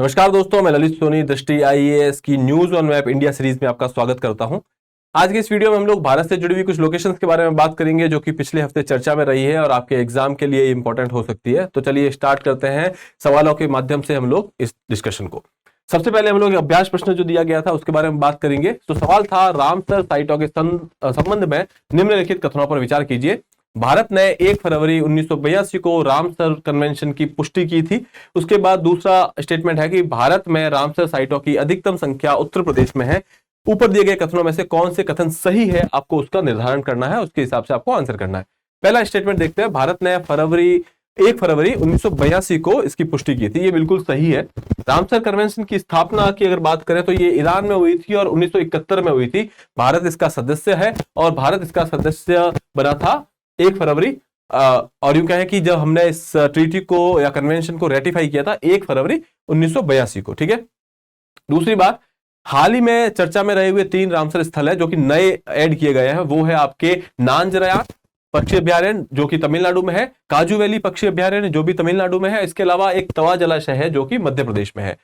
नमस्कार दोस्तों, मैं ललित सोनी दृष्टि आईएएस की news on map India series में आपका स्वागत करता हूं। आज के इस वीडियो में हम लोग भारत से जुड़ी हुई कुछ लोकेशंस के बारे में बात करेंगे जो कि पिछले हफ्ते चर्चा में रही है और आपके एग्जाम के लिए इंपॉर्टेंट हो सकती है। तो चलिए स्टार्ट करते हैं सवालों के माध्यम से हम लोग इस डिस्कशन को। सबसे पहले हम लोग अभ्यास प्रश्न जो दिया गया था उसके बारे में बात करेंगे। तो सवाल था, रामसर साइटों के संबंध में निम्नलिखित कथनों पर विचार कीजिए। भारत ने 1 फरवरी 1982 को रामसर कन्वेंशन की पुष्टि की थी। उसके बाद दूसरा स्टेटमेंट है कि भारत में रामसर साइटों की अधिकतम संख्या उत्तर प्रदेश में है। ऊपर दिए गए कथनों में से कौन से कथन सही है, आपको उसका निर्धारण करना है, उसके हिसाब से आपको आंसर करना है। पहला स्टेटमेंट देखते हैं, भारत ने 1 फरवरी 1982 को इसकी पुष्टि की थी। ये बिल्कुल सही है। रामसर कन्वेंशन की स्थापना की अगर बात करें तो ये ईरान में हुई थी और 1971 में हुई थी। भारत इसका सदस्य है और भारत इसका सदस्य बना था 1 फरवरी। और यूं कहें कि जब हमने इस ट्रीटी को या कन्वेंशन को रेटिफाई किया था 1 फरवरी 1982 को। ठीक है। दूसरी बात, हाल ही में चर्चा में रहे हुए 3 रामसर स्थल है जो कि नए ऐड किए गए हैं। वो है आपके नांजरयान पक्षी अभ्यारण्य जो कि तमिलनाडु में है, काजू वैली पक्षी अभ्यारण्य जो भी तमिलनाडु में है, इसके अलावा एक तवा जलाशय है जो कि मध्य प्रदेश में है।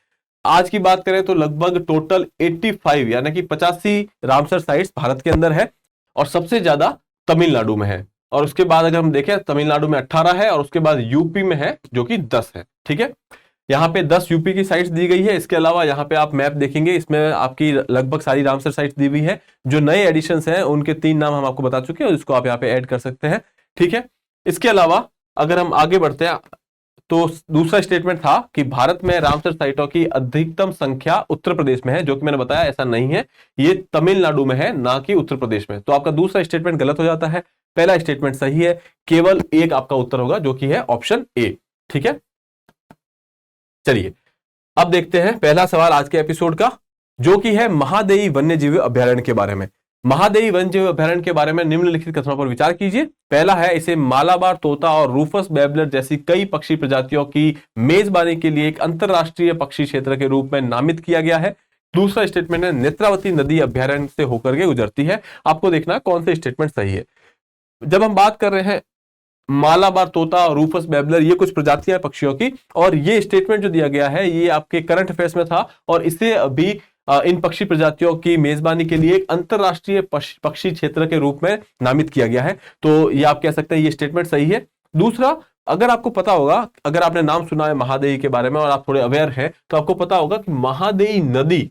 आज की बात करें तो लगभग टोटल 85 यानी कि 85 रामसर साइट्स भारत के अंदर है और सबसे ज्यादा तमिलनाडु में है। और उसके बाद अगर हम देखें तमिलनाडु में 18 है और उसके बाद यूपी में है जो कि 10 है। ठीक है। यहाँ पे 10 यूपी की साइट्स दी गई है। इसके अलावा यहाँ पे आप मैप देखेंगे, इसमें आपकी लगभग सारी रामसर साइट्स दी हुई है। जो नए एडिशंस हैं उनके 3 नाम हम आपको बता चुके हैं, इसको आप यहाँ पे ऐड कर सकते हैं। ठीक है। इसके अलावा अगर हम आगे बढ़ते हैं तो दूसरा स्टेटमेंट था कि भारत में रामसर साइटों की अधिकतम संख्या उत्तर प्रदेश में है, जो कि मैंने बताया ऐसा नहीं है, ये तमिलनाडु में है ना कि उत्तर प्रदेश में। तो आपका दूसरा स्टेटमेंट गलत हो जाता है, पहला स्टेटमेंट सही है। केवल एक आपका उत्तर होगा जो कि है ऑप्शन ए। ठीक है। चलिए अब देखते हैं पहला सवाल आज के एपिसोड का, जो कि है महादेई वन्यजीव अभ्यारण्य के बारे में। महादेई वन्यजीव अभ्यारण्य के बारे में निम्नलिखित कथनों पर विचार कीजिए। पहला है, इसे मालाबार तोता और रूफस बैबलर जैसी कई पक्षी प्रजातियों की मेजबानी के लिए एक अंतरराष्ट्रीय पक्षी क्षेत्र के रूप में नामित किया गया है। दूसरा स्टेटमेंट है, नेत्रावती नदी अभ्यारण्य से होकर के गुजरती है। आपको देखना है कौन से स्टेटमेंट सही है। जब हम बात कर रहे हैं मालाबार तोता और रूफस बैबलर, ये कुछ प्रजातियां पक्षियों की, और ये स्टेटमेंट जो दिया गया है ये आपके करंट अफेयर्स में था और इसे अभी इन पक्षी प्रजातियों की मेजबानी के लिए एक अंतरराष्ट्रीय पक्षी क्षेत्र के रूप में नामित किया गया है। तो ये आप कह सकते हैं ये स्टेटमेंट सही है। दूसरा, अगर आपको पता होगा, अगर आपने नाम सुना है महादेई के बारे में और आप थोड़े अवेयर हैं तो आपको पता होगा कि महादेई नदी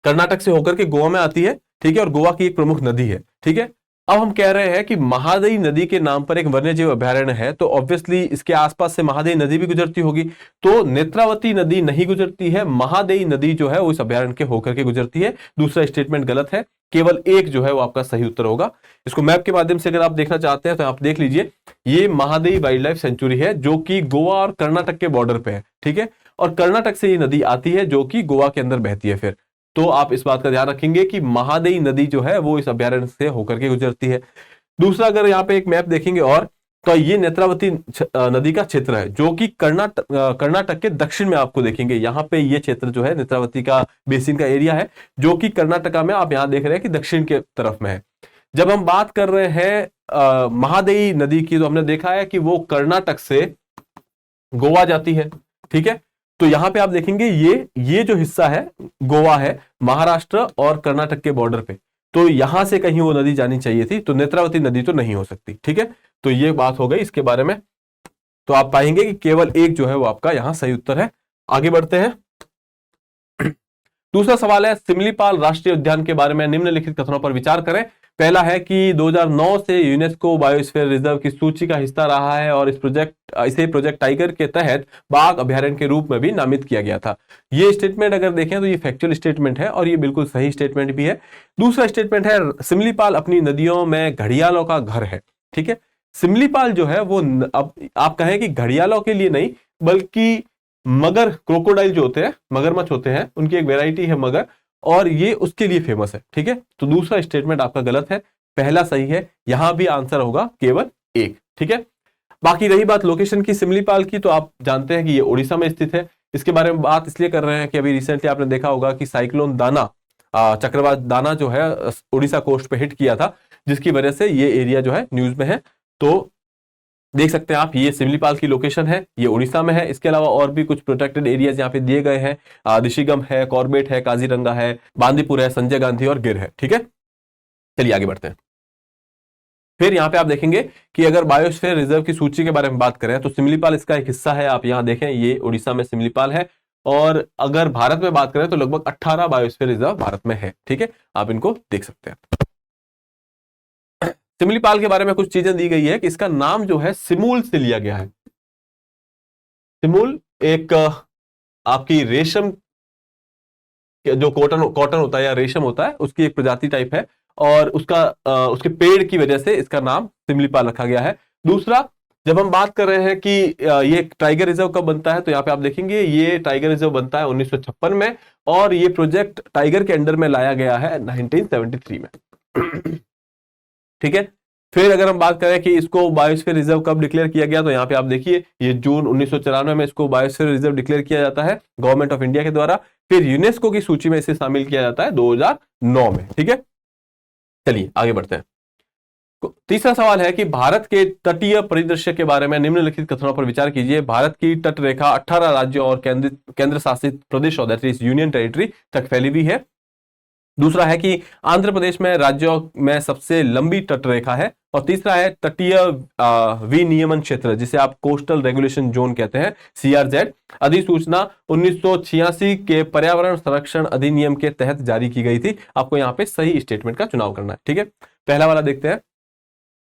कर्नाटक से होकर के गोवा में आती है। ठीक है। और गोवा की एक प्रमुख नदी है। ठीक है। अब हम कह रहे हैं कि महादेई नदी के नाम पर एक वन्यजीव अभ्यारण्य है, तो ऑब्वियसली इसके आसपास से महादेई नदी भी गुजरती होगी। तो नेत्रावती नदी नहीं गुजरती है, महादेई नदी जो है वो इस अभ्यारण्य के होकर के गुजरती है। दूसरा स्टेटमेंट गलत है, केवल एक जो है वो आपका सही उत्तर होगा। इसको मैप के माध्यम से अगर आप देखना चाहते हैं तो आप देख लीजिए, ये महादेई वाइल्ड लाइफ सेंचुरी है जो कि गोवा और कर्नाटक के बॉर्डर पे है। ठीक है। और कर्नाटक से ये नदी आती है जो कि गोवा के अंदर बहती है। फिर तो आप इस बात का ध्यान रखेंगे कि महादेई नदी जो है वो इस अभ्यारण्य से होकर के गुजरती है। दूसरा, अगर यहाँ पे एक मैप देखेंगे और तो ये नेत्रावती नदी का क्षेत्र है जो कि कर्नाटक के दक्षिण में आपको देखेंगे। यहाँ पे ये क्षेत्र जो है नेत्रावती का बेसिन का एरिया है जो कि कर्नाटका में आप यहाँ देख रहे हैं कि दक्षिण के तरफ में है। जब हम बात कर रहे हैं महादेई नदी की, तो हमने देखा है कि वो कर्नाटक से गोवा जाती है। ठीक है। तो यहां पे आप देखेंगे ये जो हिस्सा है गोवा है, महाराष्ट्र और कर्नाटक के बॉर्डर पे, तो यहां से कहीं वो नदी जानी चाहिए थी, तो नेत्रावती नदी तो नहीं हो सकती। ठीक है। तो ये बात हो गई इसके बारे में। तो आप पाएंगे कि केवल एक जो है वो आपका यहां सही उत्तर है। आगे बढ़ते हैं। दूसरा सवाल है, सिमलीपाल राष्ट्रीय उद्यान के बारे में निम्नलिखित कथनों पर विचार करें। पहला है कि 2009 से यूनेस्को बायोस्फीयर रिजर्व की सूची का हिस्सा रहा है और इसे प्रोजेक्ट टाइगर के तहत बाघ अभ्यारण्य के रूप में भी नामित किया गया था। ये स्टेटमेंट अगर देखें तो ये फैक्चुअल स्टेटमेंट है और ये बिल्कुल सही स्टेटमेंट भी है। दूसरा स्टेटमेंट है, सिमलीपाल अपनी नदियों में घड़ियालों का घर है। ठीक है। सिमलीपाल जो है वो अब आप कहें कि घड़ियालों के लिए नहीं, बल्कि मगर, क्रोकोडाइल जो होते हैं, मगरमच्छ होते हैं, उनकी एक वेराइटी है मगर, और ये उसके लिए फेमस है। ठीक है। तो दूसरा स्टेटमेंट आपका गलत है, पहला सही है। यहां भी आंसर होगा केवल एक। ठीक है। बाकी रही बात लोकेशन की सिमलीपाल की, तो आप जानते हैं कि ये उड़ीसा में स्थित है। इसके बारे में बात इसलिए कर रहे हैं कि अभी रिसेंटली आपने देखा होगा कि साइक्लोन दाना, चक्रवात दाना जो है उड़ीसा कोस्ट पे हिट किया था, जिसकी वजह से ये एरिया जो है न्यूज में है। तो देख सकते हैं आप, ये सिमलीपाल की लोकेशन है, ये उड़ीसा में है। इसके अलावा और भी कुछ प्रोटेक्टेड एरियाज यहाँ पे दिए गए हैं, ऋषिगम है, कॉर्बेट है, काजीरंगा है, बांदीपुर है, संजय गांधी और गिर है। ठीक है, चलिए आगे बढ़ते हैं। फिर यहाँ पे आप देखेंगे कि अगर बायोस्फीयर रिजर्व की सूची के बारे में बात करें तो सिमलीपाल इसका एक हिस्सा है। आप यहाँ देखें, ये उड़ीसा में सिमलीपाल है। और अगर भारत में बात करें तो लगभग 18 बायोस्फीयर रिजर्व भारत में है। ठीक है, आप इनको देख सकते हैं। सिमलीपाल के बारे में कुछ चीजें दी गई है कि इसका नाम जो है सिमूल से लिया गया है। सिमूल एक आपकी रेशम, जो कॉटन होता है या रेशम होता है, उसकी एक प्रजाति टाइप है और उसके पेड़ की वजह से इसका नाम सिमलीपाल रखा गया है। दूसरा, जब हम बात कर रहे हैं कि ये टाइगर रिजर्व कब बनता है, तो यहाँ पे आप देखेंगे ये टाइगर रिजर्व बनता है 1956 में और ये प्रोजेक्ट टाइगर के अंडर में लाया गया है 1973 में। ठीक है, फिर अगर हम बात करें कि इसको बायोस्फीयर रिजर्व कब डिक्लेयर किया गया, तो यहाँ पे आप देखिए ये जून 1994 में इसको बायोस्फीयर रिजर्व डिक्लेयर किया जाता है गवर्नमेंट ऑफ इंडिया के द्वारा। फिर यूनेस्को की सूची में इसे शामिल किया जाता है 2009 में। ठीक है, चलिए आगे बढ़ते हैं। तीसरा सवाल है कि भारत के तटीय परिदृश्य के बारे में निम्नलिखित कथनों पर विचार कीजिए। भारत की तट रेखा 18 राज्यों और केंद्र शासित प्रदेशों दैट इज यूनियन टेरिटरी तक फैली हुई है। दूसरा है कि आंध्र प्रदेश में राज्यों में सबसे लंबी तट रेखा है। और तीसरा है तटीय विनियमन क्षेत्र, जिसे आप कोस्टल रेगुलेशन जोन कहते हैं, CRZ अधिसूचना 1986 के पर्यावरण संरक्षण अधिनियम के तहत जारी की गई थी। आपको यहाँ पे सही स्टेटमेंट का चुनाव करना है। ठीक है, पहला वाला देखते हैं।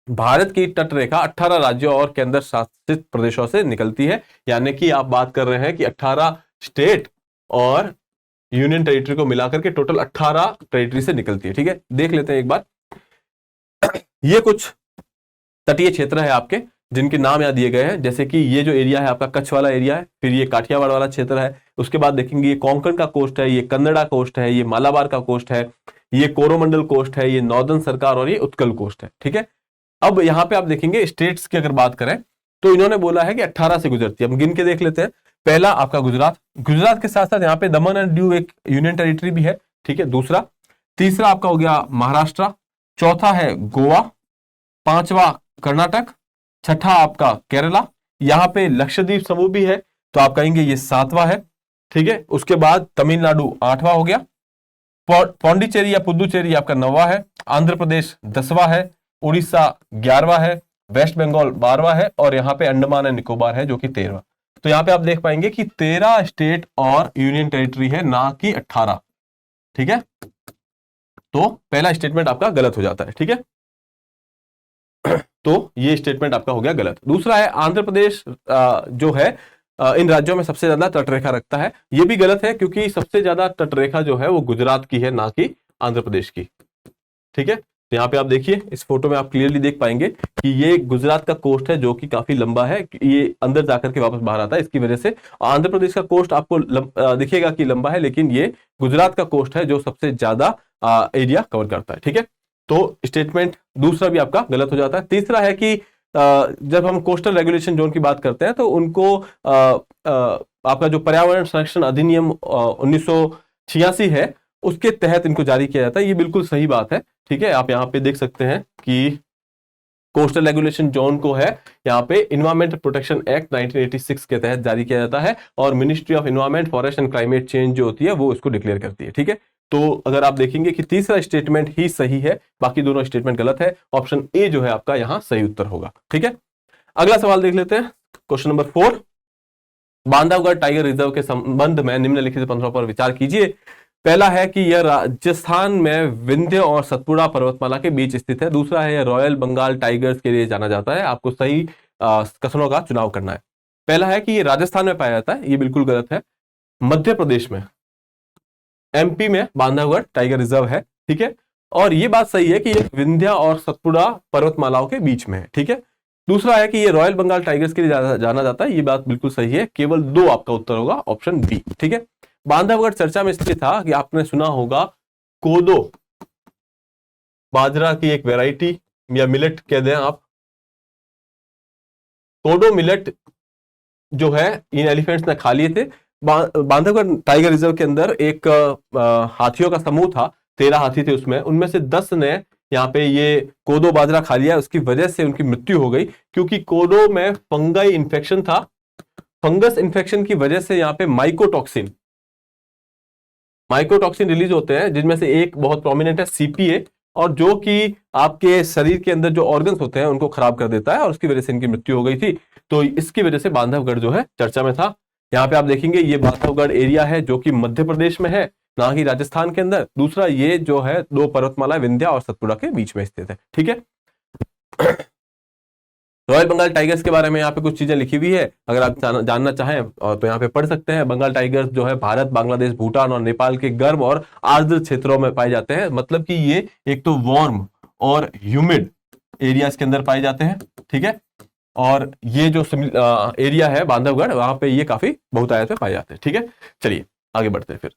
भारत की तट रेखा 18 राज्यों और केंद्र शासित प्रदेशों से निकलती है, यानी कि आप बात कर रहे हैं कि 18 स्टेट और यूनियन टेरिटरी को मिलाकर के टोटल 18 टेरिटरी से निकलती है। ठीक है, देख लेते हैं एक बार। ये कुछ तटीय क्षेत्र है आपके जिनके नाम यहाँ दिए गए हैं, जैसे कि ये जो एरिया है आपका कच्छ वाला एरिया है, फिर ये काठियावाड़ वाला क्षेत्र है, उसके बाद देखेंगे ये कोंकण का कोस्ट है, ये कन्नड़ा कोस्ट है, ये मालाबार का कोस्ट है, ये कोरोमंडल कोस्ट है, ये नॉर्दर्न सरकार और ये उत्कल कोस्ट है। ठीक है, अब यहाँ पे आप देखेंगे स्टेट्स की अगर बात करें तो इन्होंने बोला है कि 18 से गुजरती है। हम गिन के देख लेते हैं। पहला आपका गुजरात, गुजरात के साथ साथ यहाँ पे दमन एंड दीव एक यूनियन टेरिटरी भी है। ठीक है, दूसरा। तीसरा आपका हो गया महाराष्ट्र, चौथा है गोवा, पांचवा कर्नाटक, छठा आपका केरला, यहाँ पे लक्षद्वीप समूह भी है तो आप कहेंगे ये 7वां है। ठीक है, उसके बाद तमिलनाडु 8वां हो गया, पौंडीचेरी या पुदुचेरी आपका 9वां है, आंध्र प्रदेश 10वां है, उड़ीसा 11वां है, वेस्ट बंगाल 12वां है और यहाँ पे अंडमान एंड निकोबार है जो कि 13वां। तो यहाँ पे आप देख पाएंगे कि 13 स्टेट और यूनियन टेरिटरी है, ना कि 18। ठीक है, तो पहला स्टेटमेंट आपका गलत हो जाता है। ठीक है, तो ये स्टेटमेंट आपका हो गया गलत। दूसरा है आंध्र प्रदेश जो है इन राज्यों में सबसे ज्यादा तटरेखा रखता है, ये भी गलत है क्योंकि सबसे ज्यादा तटरेखा जो है वो गुजरात की है, ना कि आंध्र प्रदेश की। ठीक है, तो यहाँ पे आप देखिए इस फोटो में आप क्लियरली देख पाएंगे कि ये गुजरात का कोस्ट है जो कि काफी लंबा है, ये अंदर जाकर के वापस बाहर आता है, इसकी वजह से आंध्र प्रदेश का कोस्ट आपको दिखेगा कि लंबा है, लेकिन ये गुजरात का कोस्ट है जो सबसे ज्यादा एरिया कवर करता है। ठीक है, तो स्टेटमेंट दूसरा भी आपका गलत हो जाता है। तीसरा है कि जब हम कोस्टल रेगुलेशन जोन की बात करते हैं तो उनको आपका जो पर्यावरण संरक्षण अधिनियम 1986 है उसके तहत इनको जारी किया जाता है, ये बिल्कुल सही बात है। ठीक है, आप यहाँ पे देख सकते हैं कि कोस्टल रेगुलेशन जोन को है यहाँ पे इन्वायरमेंट प्रोटेक्शन एक्ट 1986 के तहत जारी किया जाता है और ministry of environment forest and climate change जो होती है वो इसको डिक्लेयर करती है। ठीक है, तो अगर आप देखेंगे कि तीसरा स्टेटमेंट ही सही है, बाकी दोनों स्टेटमेंट गलत है, ऑप्शन ए जो है आपका यहाँ सही उत्तर होगा। ठीक है, अगला सवाल देख लेते हैं, question number 4। Bandhavgarh tiger reserve के संबंध में निम्नलिखित पंक्तियों पर विचार कीजिए। पहला है कि यह राजस्थान में विंध्य और सतपुड़ा पर्वतमाला के बीच स्थित है। दूसरा है यह रॉयल बंगाल टाइगर्स के लिए जाना जाता है। आपको सही कथनों का चुनाव करना है। पहला है कि ये राजस्थान में पाया जाता है, ये बिल्कुल गलत है। मध्य प्रदेश में, MP में बांधवगढ़ टाइगर रिजर्व है। ठीक है, और ये बात सही है कि ये विंध्या और सतपुड़ा पर्वतमालाओं के बीच में है। ठीक है, दूसरा है कि ये रॉयल बंगाल टाइगर्स के लिए जाना जाता है, ये बात बिल्कुल सही है। केवल 2 आपका उत्तर होगा, ऑप्शन बी। ठीक है, बांधवगढ़ चर्चा में इसलिए था कि आपने सुना होगा कोदो बाजरा की एक वैरायटी या मिलेट कह दें आप, कोडो मिलेट जो है इन एलिफेंट्स ने खा लिए थे। बांधवगढ़ टाइगर रिजर्व के अंदर एक हाथियों का समूह था, 13 हाथी थे उसमें, उनमें से 10 ने यहाँ पे ये कोदो बाजरा खा लिया, उसकी वजह से उनकी मृत्यु हो गई, क्योंकि कोदो में फंगाई इन्फेक्शन था। फंगस इन्फेक्शन की वजह से यहाँ पे माइकोटॉक्सिन रिलीज होते हैं, जिनमें से एक बहुत प्रोमिनेंट है सीपीए, और जो कि आपके शरीर के अंदर जो ऑर्गन्स होते हैं उनको खराब कर देता है, और उसकी वजह से इनकी मृत्यु हो गई थी। तो इसकी वजह से बांधवगढ़ जो है चर्चा में था। यहाँ पे आप देखेंगे ये बांधवगढ़ एरिया है जो कि मध्य प्रदेश में है, ना कि राजस्थान के अंदर। दूसरा ये जो है दो पर्वतमाला विंध्या और सतपुड़ा के बीच में स्थित है, ठीक है। रॉयल बंगाल टाइगर्स के बारे में यहाँ पे कुछ चीजें लिखी हुई है, अगर आप जानना चाहें तो यहाँ पे पढ़ सकते हैं। बंगाल टाइगर्स जो है भारत, बांग्लादेश, भूटान और नेपाल के गर्म और आर्द्र क्षेत्रों में पाए जाते हैं। मतलब कि ये एक तो वार्म और ह्यूमिड एरियाज के अंदर पाए जाते हैं, ठीक है। और ये जो एरिया है बांधवगढ़, वहां पे ये काफी बहुतायत में पाए जाते हैं, ठीक है। चलिए आगे बढ़ते हैं फिर।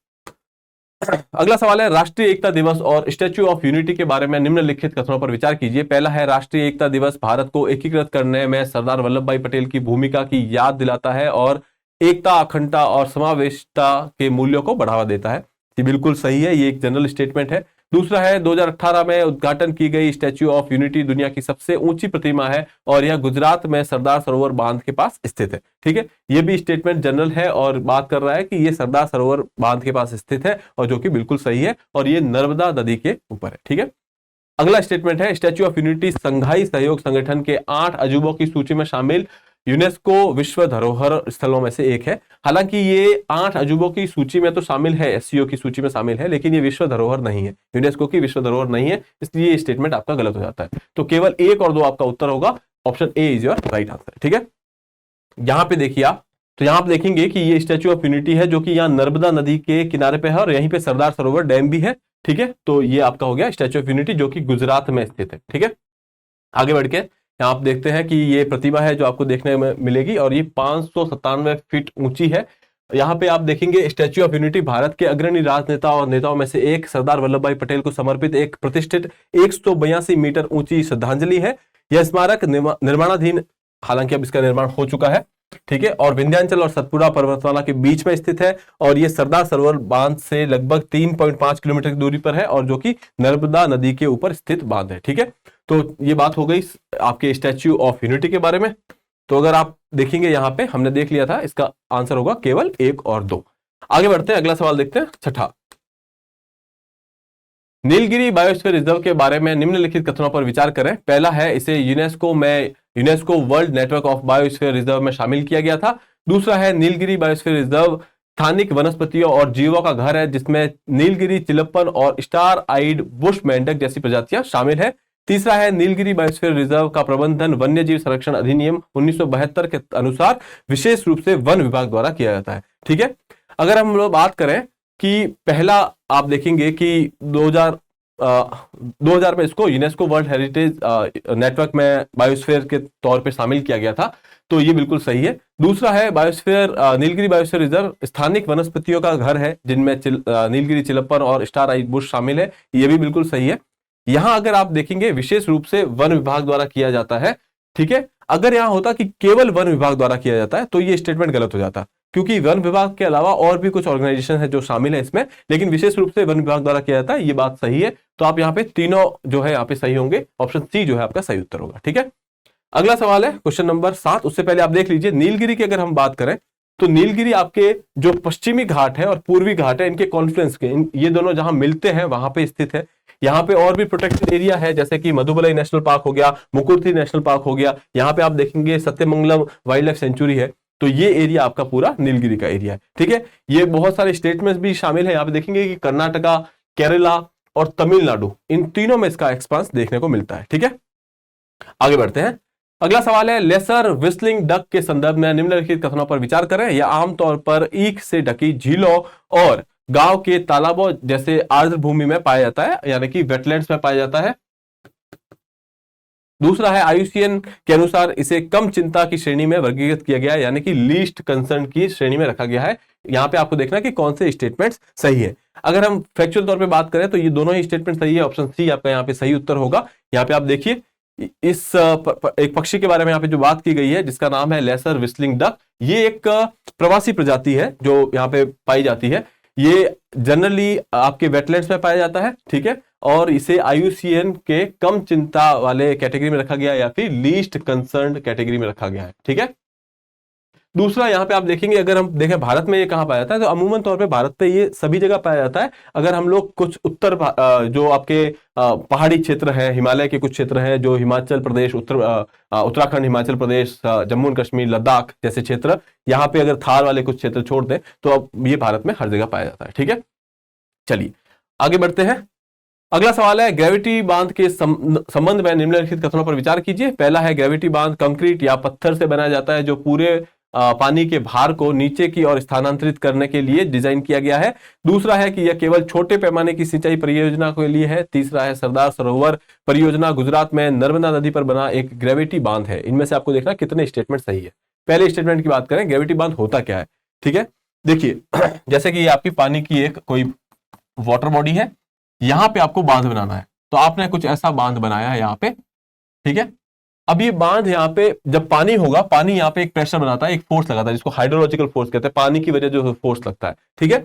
अगला सवाल है राष्ट्रीय एकता दिवस और स्टैच्यू ऑफ यूनिटी के बारे में निम्नलिखित कथनों पर विचार कीजिए। पहला है राष्ट्रीय एकता दिवस भारत को एकीकृत करने में सरदार वल्लभ भाई पटेल की भूमिका की याद दिलाता है और एकता, अखंडता और समावेशिता के मूल्यों को बढ़ावा देता है। ये बिल्कुल सही है, ये एक जनरल स्टेटमेंट है। दूसरा है 2018 में उद्घाटन की गई स्टैच्यू ऑफ यूनिटी दुनिया की सबसे ऊंची प्रतिमा है और यह गुजरात में सरदार सरोवर बांध के पास स्थित है, ठीक है। ये भी स्टेटमेंट जनरल है और बात कर रहा है कि ये सरदार सरोवर बांध के पास स्थित है, और जो कि बिल्कुल सही है, और ये नर्मदा नदी के ऊपर है, ठीक है। अगला स्टेटमेंट है स्टैच्यू ऑफ यूनिटी संघाई सहयोग संगठन के 8 अजूबों की सूची में शामिल यूनेस्को विश्व धरोहर स्थलों में से एक है। हालांकि ये 8 अजूबों की सूची में तो शामिल है, एससीओ की सूची में शामिल है, लेकिन ये विश्व धरोहर नहीं है, यूनेस्को की विश्व धरोहर नहीं है, इसलिए ये स्टेटमेंट आपका गलत हो जाता है। तो केवल 1 और 2 आपका उत्तर होगा, option A is your right answer, ठीक है। यहां पे देखिए आप, तो यहां आप देखेंगे कि ये स्टैच्यू ऑफ यूनिटी है जो कि यहाँ नर्मदा नदी के किनारे पे है, और यहीं पे सरदार सरोवर डैम भी है, ठीक है। तो ये आपका हो गया स्टैच्यू ऑफ यूनिटी जो कि गुजरात में स्थित है, ठीक है। आगे बढ़ के यहाँ आप देखते हैं कि ये प्रतिमा है जो आपको देखने में मिलेगी, और ये 597 फीट ऊंची है। यहाँ पे आप देखेंगे स्टैच्यू ऑफ यूनिटी भारत के अग्रणी राजनेता और नेताओं में से एक सरदार वल्लभ भाई पटेल को समर्पित एक प्रतिष्ठित 182 मीटर ऊंची श्रद्धांजलि है। यह स्मारक निर्माणाधीन, हालांकि अब इसका निर्माण हो चुका है, ठीक है, और विंध्याचल और सतपुड़ा पर्वतमाला के बीच में स्थित है, और ये सरदार सरोवर बांध से लगभग 3.5 किलोमीटर की दूरी पर है, और जो कि नर्मदा नदी के ऊपर स्थित बांध है, ठीक है। तो ये बात हो गई आपके स्टैच्यू ऑफ यूनिटी के बारे में। तो अगर आप देखेंगे यहाँ पे हमने देख लिया था, इसका आंसर होगा केवल 1 और 2। आगे बढ़ते हैं, अगला सवाल देखते हैं, छठा। नीलगिरी बायोस्फीयर रिजर्व के बारे में निम्नलिखित कथनों पर विचार करें। पहला है इसे UNESCO world network of biosphere reserve में शामिल किया गया था। दूसरा है नीलगिरी बायोस्फीयर रिजर्व स्थानिक वनस्पतियों और जीवों का घर है, जिसमें नीलगिरी चिलप्पन और स्टार आइड बुश मेंढक जैसी प्रजातियां शामिल है। तीसरा है नीलगिरी बायोस्फीयर रिजर्व का प्रबंधन वन्यजीव संरक्षण अधिनियम 1972 के अनुसार विशेष रूप से वन विभाग द्वारा किया जाता है, ठीक है। अगर हम लोग बात करें कि पहला आप देखेंगे कि 2000 में इसको यूनेस्को वर्ल्ड हेरिटेज नेटवर्क में बायोस्फीयर के तौर पे शामिल किया गया था, तो ये बिल्कुल सही है। दूसरा है नीलगिरी बायोस्फीयर रिजर्व स्थानिक वनस्पतियों का घर है, जिनमें नीलगिरी चिलप्पन और स्टार आइड बुश शामिल है, ये भी बिल्कुल सही है। यहां अगर आप देखेंगे विशेष रूप से वन विभाग द्वारा किया जाता है, ठीक है। अगर यहां होता कि केवल वन विभाग द्वारा किया जाता है तो ये स्टेटमेंट गलत हो जाता, क्योंकि वन विभाग के अलावा और भी कुछ ऑर्गेनाइजेशन है जो शामिल है इसमें, लेकिन विशेष रूप से वन विभाग द्वारा किया जाता है, ये बात सही है। तो आप यहाँ पे तीनों जो है यहाँ पे सही होंगे, ऑप्शन सी जो है आपका सही उत्तर होगा, ठीक है। अगला सवाल है क्वेश्चन नंबर 7। उससे पहले आप देख लीजिए नीलगिरी की अगर हम बात करें तो नीलगिरी आपके जो पश्चिमी घाट है और पूर्वी घाट है, इनके कॉन्फ्लुएंस के ये दोनों जहां मिलते हैं वहां पे स्थित है। यहाँ पे और भी प्रोटेक्टेड एरिया है, जैसे कि मधुबलाई नेशनल पार्क हो गया, मुकुरथी नेशनल पार्क हो गया, यहाँ पे आप देखेंगे सत्यमंगलम वाइल्ड लाइफ सेंचुरी है। तो ये एरिया आपका पूरा नीलगिरी का एरिया है, ठीक है। ये बहुत सारे स्टेट में भी शामिल है, यहाँ पे देखेंगे कि कर्नाटका, केरला और तमिलनाडु, इन तीनों में इसका एक्सपांस देखने को मिलता है, ठीक है। आगे बढ़ते हैं, अगला सवाल है लेसर व्हिस्लिंग डक के संदर्भ में निम्नलिखित कथनों पर विचार करें। यह आमतौर पर ईख से ढकी झीलों और गांव के तालाबों जैसे आर्द्र भूमि में पाया जाता है, यानी कि वेटलैंड्स में पाया जाता है। दूसरा है IUCN के अनुसार इसे कम चिंता की श्रेणी में वर्गीकृत किया गया है, यानी कि लीस्ट कंसर्न की श्रेणी में रखा गया है। यहाँ पे आपको देखना है कि कौन से स्टेटमेंट्स सही है। अगर हम फैक्चुअल तौर पे बात करें तो ये दोनों ही स्टेटमेंट सही है, ऑप्शन सी आपका यहाँ पे सही उत्तर होगा। यहाँ पे आप देखिए इस एक पक्षी के बारे में यहाँ पे जो बात की गई है, जिसका नाम है लेसर व्हिस्लिंग डक, ये एक प्रवासी प्रजाति है जो यहाँ पे पाई जाती है। ये जनरली आपके वेटलैंड्स में पाया जाता है, ठीक है, और इसे IUCN के कम चिंता वाले कैटेगरी में रखा गया या फिर लीस्ट कंसर्न कैटेगरी में रखा गया है। ठीक है, दूसरा यहाँ पे आप देखेंगे, अगर हम देखें भारत में ये कहाँ पाया जाता है, तो अमूमन तौर पे भारत पे ये सभी जगह पाया जाता है। अगर हम लोग कुछ जो आपके पहाड़ी क्षेत्र है, हिमालय के कुछ क्षेत्र है, जो हिमाचल प्रदेश, उत्तराखंड, हिमाचल प्रदेश, जम्मू एंड कश्मीर, लद्दाख जैसे क्षेत्र, यहाँ पे अगर थार वाले कुछ क्षेत्र छोड़ दें तो अब ये भारत में हर जगह पाया जाता है। ठीक है, चलिए आगे बढ़ते हैं। अगला सवाल है, ग्रेविटी बांध के संबंध में निम्नलिखित कथनों पर विचार कीजिए। पहला है, ग्रेविटी बांध कंक्रीट या पत्थर से बनाया जाता है जो पूरे पानी के भार को नीचे की ओर स्थानांतरित करने के लिए डिजाइन किया गया है। दूसरा है कि यह केवल छोटे पैमाने की सिंचाई परियोजना के लिए है। तीसरा है, सरदार सरोवर परियोजना गुजरात में नर्मदा नदी पर बना एक ग्रेविटी बांध है। इनमें से आपको देखना कितने स्टेटमेंट सही है। पहले स्टेटमेंट की बात करें, ग्रेविटी बांध होता क्या है। ठीक है, देखिए जैसे कि ये आपकी पानी की एक कोई वाटर बॉडी है, यहां पे आपको बांध बनाना है, तो आपने कुछ ऐसा बांध बनाया है यहाँ पे। ठीक है, अब ये बांध यहाँ पे जब पानी होगा, पानी यहाँ पे एक प्रेशर बनाता है, एक फोर्स लगाता है जिसको हाइड्रोलॉजिकल फोर्स कहते हैं, पानी की वजह जो फोर्स लगता है। ठीक है,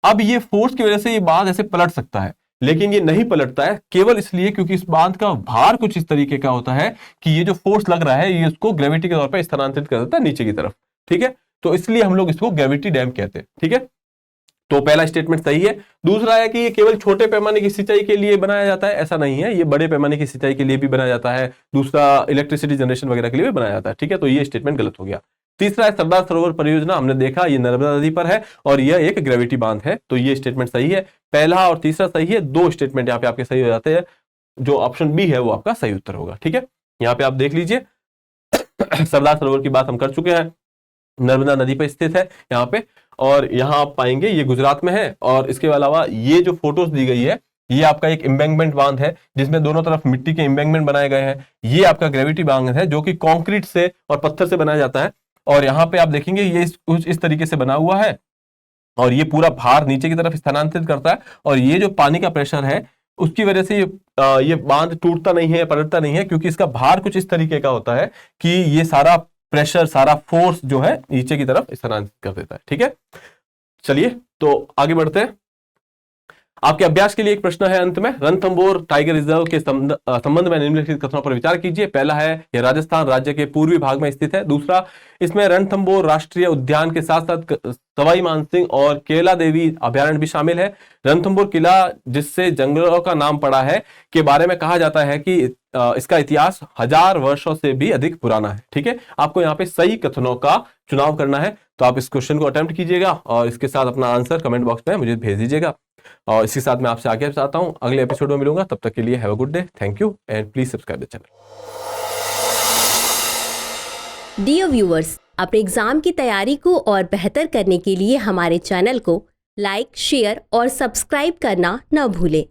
अब ये फोर्स की वजह से ये बांध ऐसे पलट सकता है, लेकिन ये नहीं पलटता है केवल इसलिए क्योंकि इस बांध का भार कुछ इस तरीके का होता है कि ये जो फोर्स लग रहा है ये उसको ग्रेविटी के तौर पर स्थानांतरित कर देता है नीचे की तरफ। ठीक है, तो इसलिए हम लोग इसको ग्रेविटी डैम कहते हैं। ठीक है, तो पहला स्टेटमेंट सही है। दूसरा है कि ये केवल छोटे पैमाने की सिंचाई के लिए बनाया जाता है, ऐसा नहीं है, ये बड़े पैमाने की सिंचाई के लिए भी बनाया जाता है। दूसरा, इलेक्ट्रिसिटी जनरेशन वगैरह के लिए भी बनाया जाता है। ठीक है, तो ये स्टेटमेंट गलत हो गया। तीसरा है, सरदार सरोवर परियोजना हमने देखा ये नर्मदा नदी पर है और यह एक ग्रेविटी बांध है, तो ये स्टेटमेंट सही है। पहला और तीसरा सही है, दो स्टेटमेंट यहाँ पे आपके सही हो जाते हैं, जो ऑप्शन बी है वो आपका सही उत्तर होगा। ठीक है, यहाँ पे आप देख लीजिए सरदार सरोवर की बात हम कर चुके हैं, नर्मदा नदी पर स्थित है यहाँ पे, और यहाँ आप पाएंगे ये गुजरात में है। और इसके अलावा ये जो फोटोज दी गई है, ये आपका एक एम्बैंकमेंट बांध है जिसमें दोनों तरफ मिट्टी के एम्बैंकमेंट बनाए गए हैं। ये आपका ग्रेविटी बांध है जो कि कंक्रीट से और पत्थर से बनाया जाता है, और यहाँ पे आप देखेंगे ये कुछ इस तरीके से बना हुआ है और ये पूरा भार नीचे की तरफ स्थानांतरित करता है, और ये जो पानी का प्रेशर है उसकी वजह से ये बांध टूटता नहीं है, पलटता नहीं है, क्योंकि इसका भार कुछ इस तरीके का होता है कि ये सारा प्रेशर, सारा फोर्स जो है नीचे की तरफ स्थानांतरित कर देता है। ठीक है, चलिए तो आगे बढ़ते हैं। आपके अभ्यास के लिए एक प्रश्न है अंत में, रणथंभौर टाइगर रिजर्व के संबंध में निम्नलिखित कथनों पर विचार कीजिए। पहला है, यह राजस्थान राज्य के पूर्वी भाग में स्थित है। दूसरा, इसमें रणथंभौर राष्ट्रीय उद्यान के साथ साथ सवाई मानसिंह और केला देवी अभ्यारण्य भी शामिल है। रणथंभौर किला, जिससे जंगलों का नाम पड़ा है, के बारे में कहा जाता है कि इसका इतिहास 1000 वर्षों से भी अधिक पुराना है। ठीक है, आपको यहाँ पे सही कथनों का चुनाव करना है, तो आप इस क्वेश्चन को अटेम्प्ट कीजिएगा और इसके साथ अपना आंसर कमेंट बॉक्स में मुझे भेज दीजिएगा। और इसके साथ मैं आपसे आगे चाहता हूँ, अगले एपिसोड में मिलूंगा, तब तक के लिए have a good day, thank you and please subscribe the channel. Dear viewers, अपने एग्जाम की तैयारी को और बेहतर करने के लिए हमारे चैनल को लाइक, शेयर और सब्सक्राइब करना न भूलें।